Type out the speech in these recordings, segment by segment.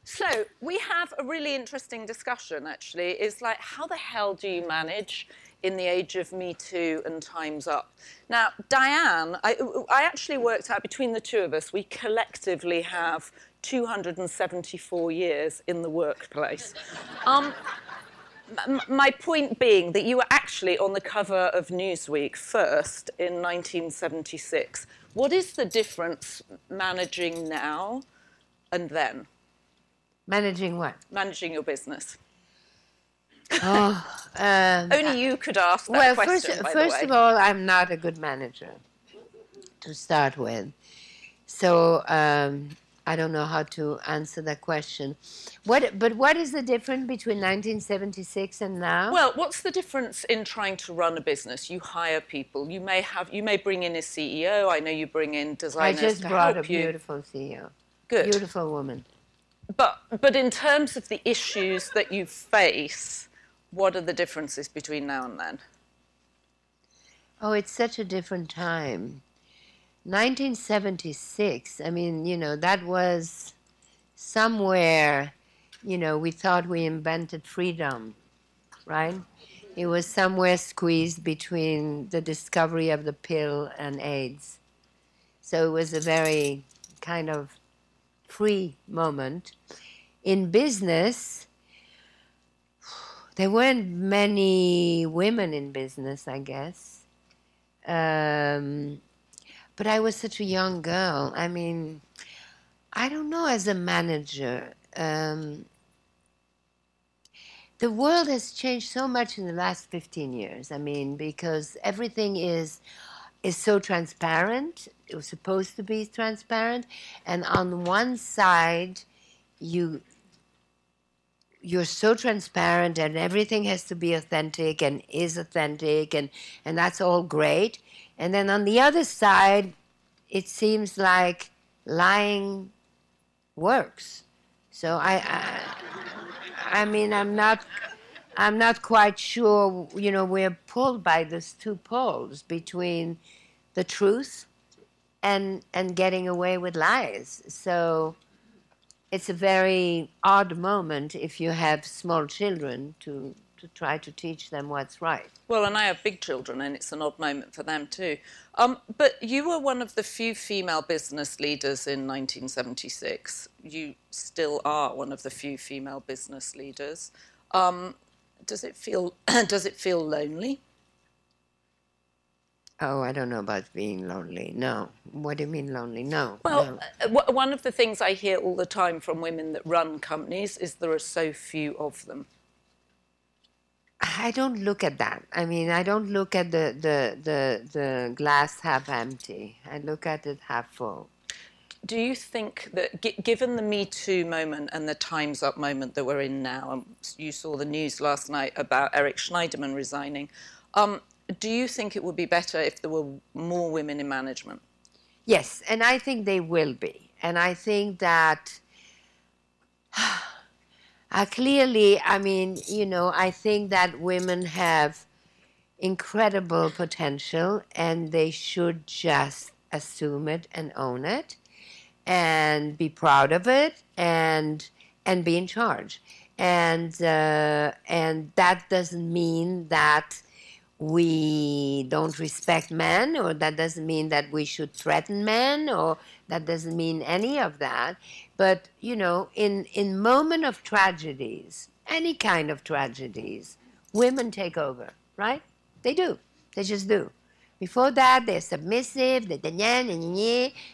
So we have a really interesting discussion, actually. It's like, how the hell do you manage in the age of Me Too and Time's Up? Now, Diane, I actually worked out between the two of us, we collectively have 274 years in the workplace. My point being that you were actually on the cover of Newsweek first in 1976. What is the difference managing now and then? Managing what? Managing your business. Oh, Only you could ask that question, by the way. First of all, I'm not a good manager to start with. So I don't know how to answer that question. But what is the difference between 1976 and now? Well, what's the difference in trying to run a business? You hire people. You may bring in a CEO. I know you bring in designers to help you. I just brought a beautiful CEO. Good. Beautiful woman. But in terms of the issues that you face, what are the differences between now and then? Oh, it's such a different time. 1976, I mean, that was somewhere, we thought we invented freedom, right? It was somewhere squeezed between the discovery of the pill and AIDS. So it was a very kind of free moment. In business, there weren't many women in business, I guess. But I was such a young girl. I mean, I don't know, as a manager. The world has changed so much in the last 15 years. I mean, because everything is so transparent. It was supposed to be transparent. And on one side, you're so transparent and everything has to be authentic and is authentic, and that's all great. And then on the other side, it seems like lying works. So I mean, I'm not quite sure, we're pulled by these two poles between the truth and getting away with lies. So it's a very odd moment if you have small children to try to teach them what's right. Well, and I have big children, and it's an odd moment for them too. But you were one of the few female business leaders in 1976. You still are one of the few female business leaders. Does it feel lonely? Oh, I don't know about being lonely. No. What do you mean lonely? No. Well, no. One of the things I hear all the time from women that run companies is there are so few of them. I don't look at that. I mean, I don't look at the glass half empty. I look at it half full. Do you think that, given the Me Too moment and the Time's Up moment that we're in now, and you saw the news last night about Eric Schneiderman resigning, do you think it would be better if there were more women in management? Yes, and I think they will be. And I think that clearly, I mean, I think that women have incredible potential and they should just assume it and own it and be proud of it and be in charge. And that doesn't mean that we don't respect men, or that doesn't mean that we should threaten men, or that doesn't mean any of that. But, in moment of tragedies, any kind of tragedies, women take over, right? They do. They just do. Before that, they're submissive, and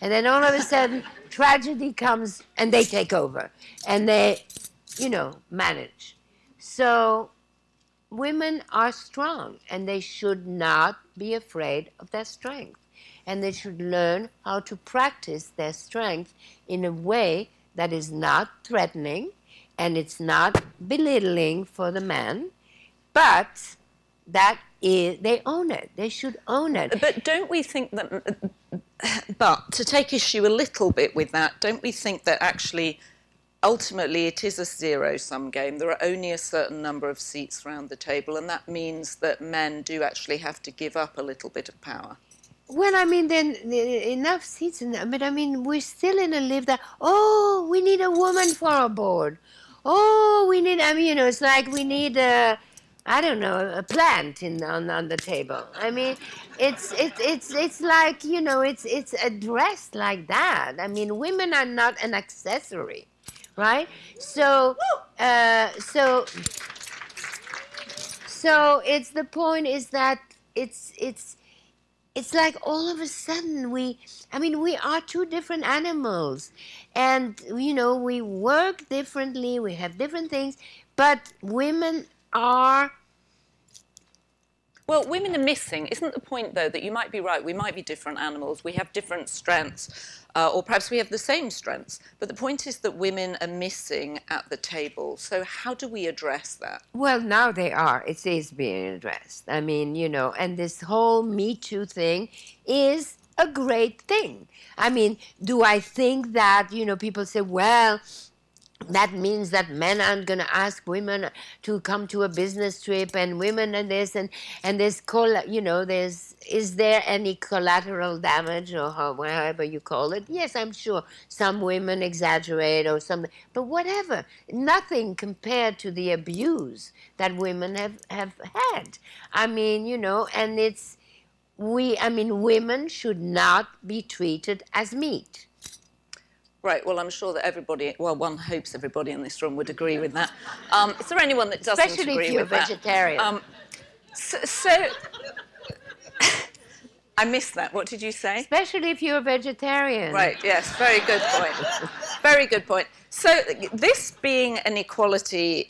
then all of a sudden, tragedy comes and they take over. And they, manage. So women are strong, and they should not be afraid of their strength. And they should learn how to practice their strength in a way that is not threatening and it's not belittling for the man, but that is, they own it. They should own it. But don't we think that, but to take issue a little bit with that, don't we think that actually ultimately it is a zero-sum game? There are only a certain number of seats around the table, and that means that men do actually have to give up a little bit of power. Well, I mean, then enough seats, but I mean, we're still in a live that. Oh, we need a woman for our board. Oh, we need. I mean, it's like we need a, I don't know, a plant on the table. I mean, it's like it's addressed like that. I mean, women are not an accessory, right? So, uh, so so it's the point is that it's like all of a sudden we are two different animals, and we work differently, we have different things, but women are. Well, women are missing. Isn't the point, though, that you might be right, we might be different animals, we have different strengths, or perhaps we have the same strengths, but the point is that women are missing at the table. So how do we address that? Well, now they are. It is being addressed. I mean, and this whole Me Too thing is a great thing. I mean, do I think that, people say, well, that means that men aren't going to ask women to come to a business trip, and women and this and this is there any collateral damage, or however you call it? Yes, I'm sure some women exaggerate or something, but whatever, nothing compared to the abuse that women have had. I mean, and women should not be treated as meat. Right, well, I'm sure that one hopes everybody in this room would agree with that. Is there anyone that doesn't Especially agree if you're with that? vegetarian. So I missed that. What did you say? Especially if you're a vegetarian. Right, yes, very good point. Very good point. So this being an equality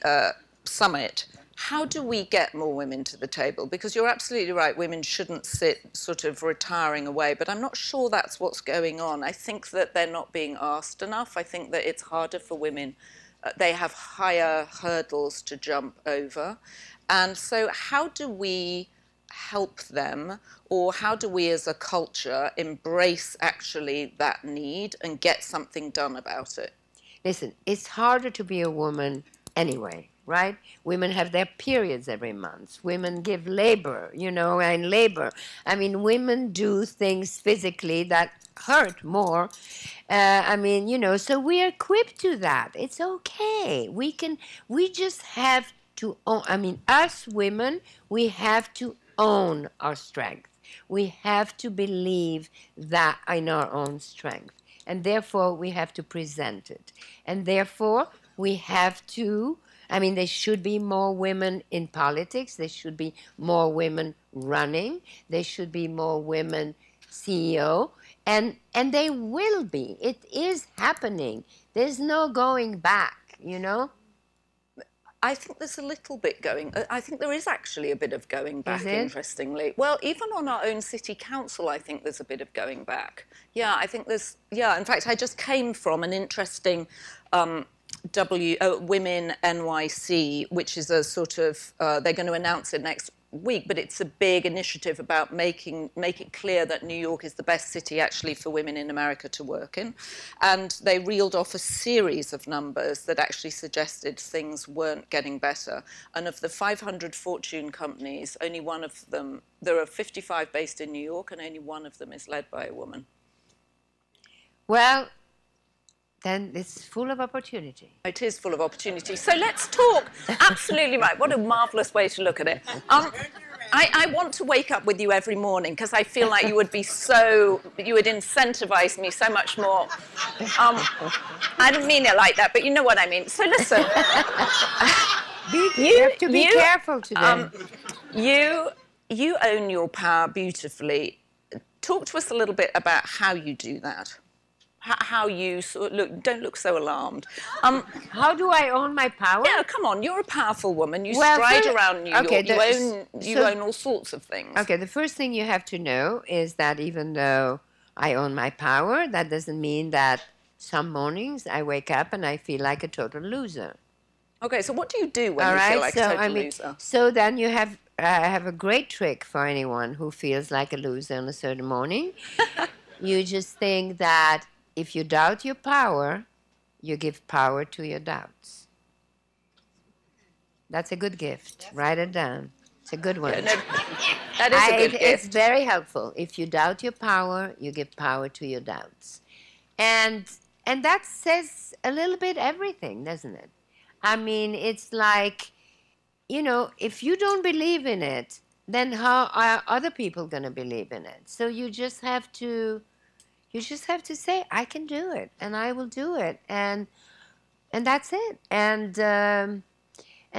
summit, how do we get more women to the table? Because you're absolutely right, women shouldn't sit sort of retiring away, but I'm not sure that's what's going on. I think that they're not being asked enough. I think that it's harder for women. They have higher hurdles to jump over. And so how do we help them, or how do we as a culture embrace actually that need and get something done about it? Listen, it's harder to be a woman anyway, right? Women have their periods every month. Women give labor, and labor. I mean, women do things physically that hurt more. So we're equipped to that. It's okay. We just have to own, us women, we have to own our strength. We have to believe that in our own strength. And therefore, we have to present it. And therefore, we have to, there should be more women in politics. There should be more women running. There should be more women CEO. And they will be. It is happening. There's no going back, I think there's a little bit going. I think there is actually a bit of going back, interestingly. Well, even on our own city council, I think there's a bit of going back. Yeah, I think there's. Yeah, in fact, I just came from an interesting Women NYC, which is a sort of. They're going to announce it next week, but it's a big initiative about make it clear that New York is the best city actually for women in America to work in. And they reeled off a series of numbers that actually suggested things weren't getting better. And of the 500 Fortune companies, only one of them, there are 55 based in New York, and only one of them is led by a woman. Well, then it's full of opportunity. It is full of opportunity. So let's talk. Absolutely right. What a marvellous way to look at it. I want to wake up with you every morning because I feel like you would incentivize me so much more. I didn't mean it like that, but you know what I mean. So listen. You have to be careful today. You own your power beautifully. Talk to us a little bit about how you do that. How you don't look so alarmed. How do I own my power? Yeah, come on, you're a powerful woman. You stride around New York. You own all sorts of things. Okay, the first thing you have to know is that even though I own my power, that doesn't mean that some mornings I wake up and I feel like a total loser. Okay, so what do you do when you feel like a total loser? So then you have, I have a great trick for anyone who feels like a loser on a certain morning. You just think that if you doubt your power, you give power to your doubts. That's a good gift. Write it down. It's a good one. Yeah, no, that is a good It's gift. very helpful. If you doubt your power, you give power to your doubts. And that says a little bit everything, doesn't it? I mean, it's like, if you don't believe in it, then how are other people going to believe in it? So you just have to say, I can do it, and I will do it, and that's it. And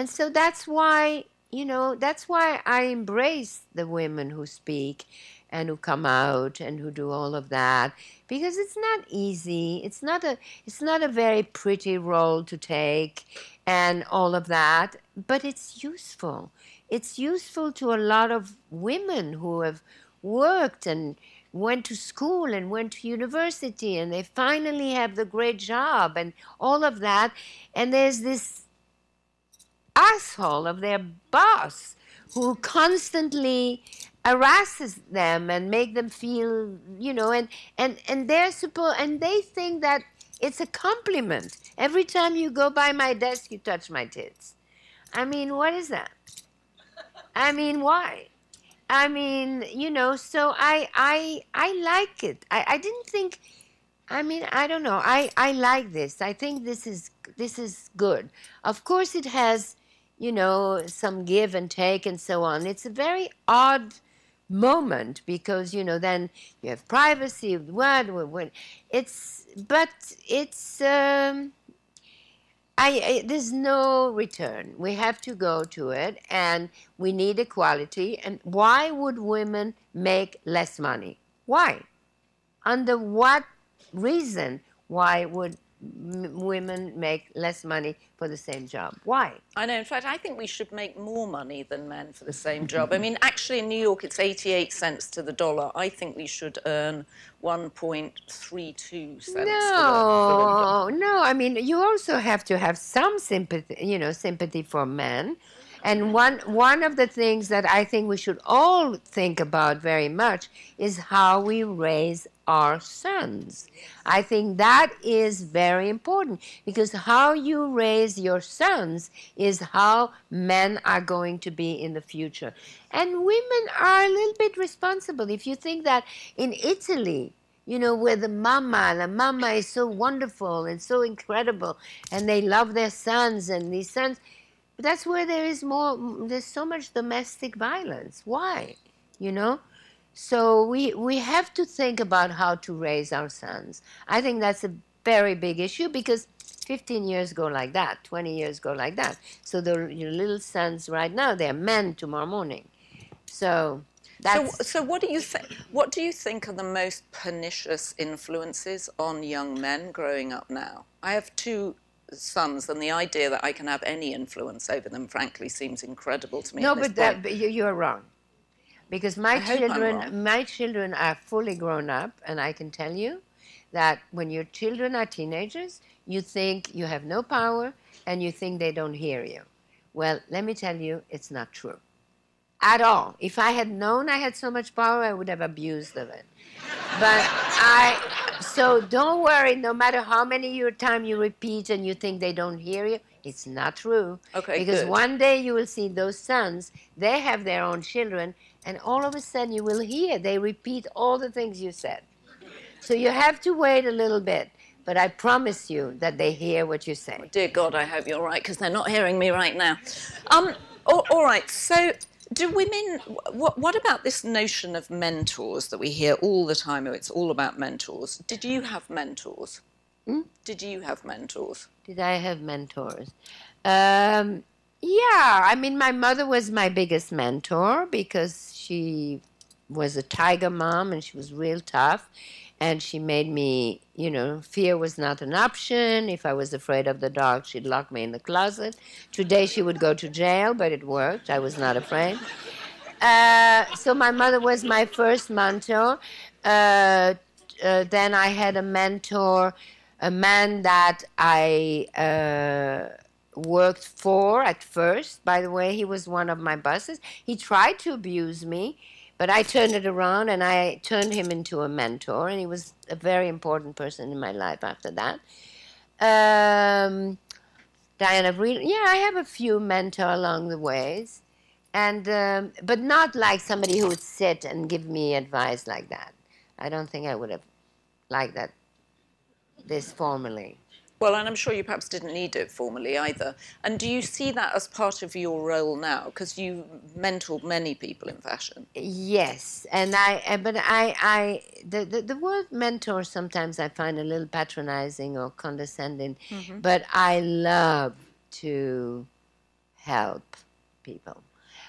so that's why I embrace the women who speak and who come out and who do all of that, because it's not easy. It's not a very pretty role to take and all of that, but it's useful. It's useful to a lot of women who have worked and went to school and went to university, and they finally have the great job and all of that. And there's this asshole of their boss who constantly harasses them and make them feel, and they think that it's a compliment. Every time you go by my desk, you touch my tits. I mean, what is that? I mean, why? I mean, so I like it. I didn't think, I mean, I don't know. I like this. I think this is good. Of course, it has, some give and take and so on. It's a very odd moment because then you have privacy. What? There's no return. We have to go to it, and we need equality. And why would women make less money? Why? Under what reason? Why would women make less money for the same job? Why? I know. In fact, I think we should make more money than men for the same job. I mean, actually, in New York, it's 88 cents to the dollar. I think we should earn 1.32 cents. No. I mean, you also have to have some sympathy for men. And one of the things that I think we should all think about very much is how we raise our sons. I think that is very important, because how you raise your sons is how men are going to be in the future. And women are a little bit responsible. If you think that in Italy, where the mama is so wonderful and so incredible, and they love their sons, and these sons, that's where there's so much domestic violence. Why? So we have to think about how to raise our sons. I think that's a very big issue, because 15 years go like that, 20 years go like that. So your little sons right now, they're men tomorrow morning. So that's... So what do you think? What do you think are the most pernicious influences on young men growing up now? I have two sons, and the idea that I can have any influence over them, frankly, seems incredible to me. No, but you're wrong, because my children are fully grown up, and I can tell you that when your children are teenagers, you think you have no power, and you think they don't hear you. Well, let me tell you, it's not true at all. If I had known I had so much power, I would have abused of it. So don't worry, no matter how many time you repeat and you think they don't hear you, it's not true. Okay, because good. One day you will see those sons, they have their own children, and all of a sudden you will hear they repeat all the things you said. So you have to wait a little bit, but I promise you that they hear what you say. Dear God, I hope you're right, because they're not hearing me right now. All right, so... Do women, what about this notion of mentors that we hear all the time? Oh, it's all about mentors. Did you have mentors? Did you have mentors? Did I have mentors? Yeah, I mean, my mother was my biggest mentor, because she was a tiger mom, and she was real tough. And she made me, fear was not an option. If I was afraid of the dark, she'd lock me in the closet. Today she would go to jail, but it worked. I was not afraid. So my mother was my first mentor. Then I had a mentor, a man that I worked for at first. By the way, he was one of my bosses. He tried to abuse me, but I turned it around, and I turned him into a mentor, and he was a very important person in my life after that. Diana, I have a few mentors along the ways. But not like somebody who would sit and give me advice like that. I don't think I would have liked that this formally. Well, and I'm sure you perhaps didn't need it formally either. And do you see that as part of your role now? Because you mentored many people in fashion. Yes, but the word mentor sometimes I find a little patronizing or condescending, but I love to help people.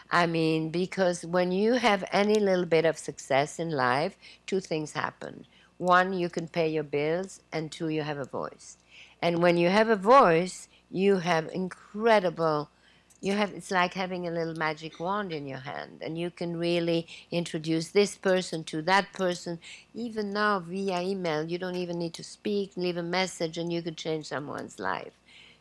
I mean, because when you have any little bit of success in life, two things happen. One, you can pay your bills, and two, you have a voice. And when you have a voice, you have incredible, it's like having a little magic wand in your hand, and you can really introduce this person to that person. Even now, via email, you don't even need to speak, leave a message, and you could change someone's life.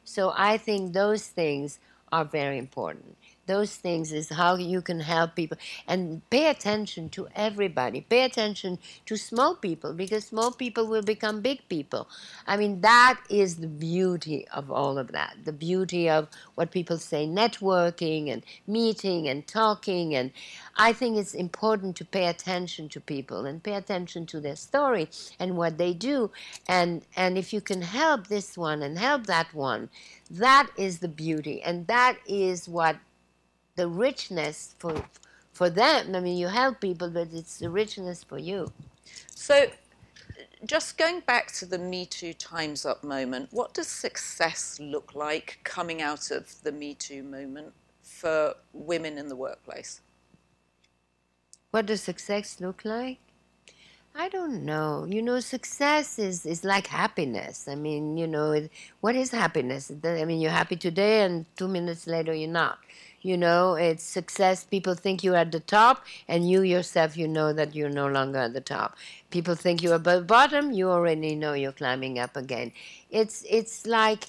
So I think those things are very important. Those things is how you can help people, and pay attention to everybody. Pay attention to small people, because small people will become big people. I mean, that is the beauty of all of that. The beauty of what people say, networking and meeting and talking. And I think it's important to pay attention to people and pay attention to their story and what they do. And if you can help this one and help that one, that is the beauty. And that is what the richness for them. I mean, you help people, but it's the richness for you. So, just going back to the Me Too Time's Up moment, what does success look like coming out of the Me Too moment for women in the workplace? What does success look like? I don't know. Success is like happiness. I mean, what is happiness? I mean, you're happy today and 2 minutes later you're not. It's success. People think you're at the top, and you yourself, you know that you're no longer at the top. People think you're above the bottom, you already know you're climbing up again. It's like,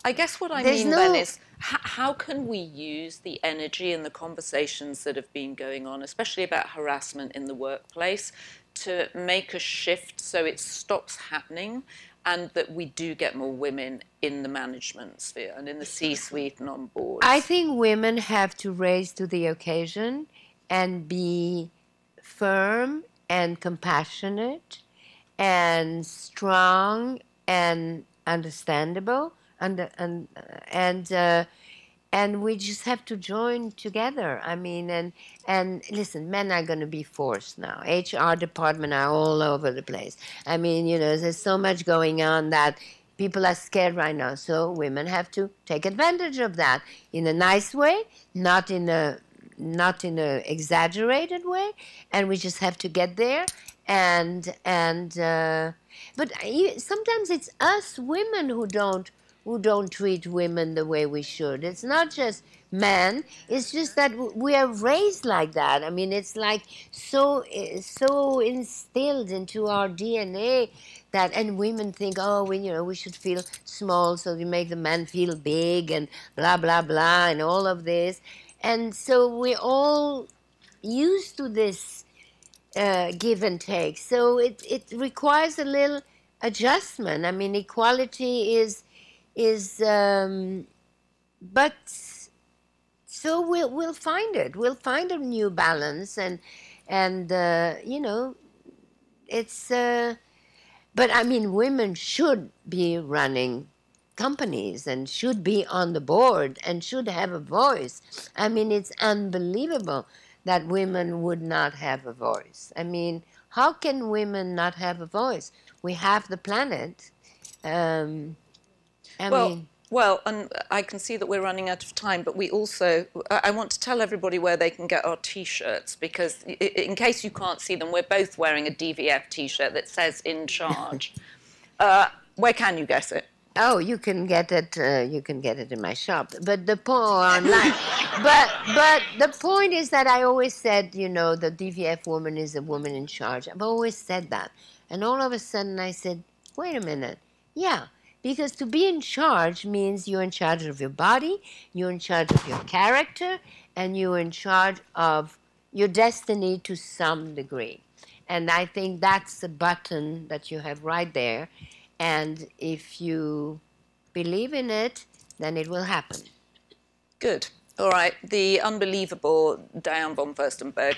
I guess what I there's mean then no, is how can we use the energy and the conversations that have been going on, especially about harassment in the workplace, to make a shift so it stops happening and that we do get more women in the management sphere and in the C-suite and on boards? I think women have to raise to the occasion and be firm and compassionate and strong and understandable, and we just have to join together. I mean, and listen, men are going to be forced now. HR department are all over the place. I mean, there's so much going on that people are scared right now. So women have to take advantage of that in a nice way, not in a exaggerated way, and we just have to get there. But sometimes it's us women who don't treat women the way we should. It's not just men. It's just that we are raised like that. I mean, it's like so instilled into our DNA that, and women think, oh, we should feel small, so we make the man feel big and blah blah blah and all of this, and so we're all used to this give and take. So it requires a little adjustment. I mean, equality but so we'll find it. We'll find a new balance, and it's. But I mean, women should be running companies and should be on the board and should have a voice. I mean, it's unbelievable that women would not have a voice. I mean, how can women not have a voice? We have the planet. Well, and I can see that we're running out of time, but I want to tell everybody where they can get our T-shirts, because in case you can't see them, we're both wearing a DVF T-shirt that says "In Charge." Where can you get it? Oh, you can get it. You can get it in my shop. But the point online. but the point is that I always said, the DVF woman is a woman in charge. I've always said that, and all of a sudden I said, wait a minute, yeah. Because to be in charge means you're in charge of your body, you're in charge of your character, and you're in charge of your destiny to some degree. And I think that's a button that you have right there. And if you believe in it, then it will happen. Good. All right. The unbelievable Diane von Furstenberg.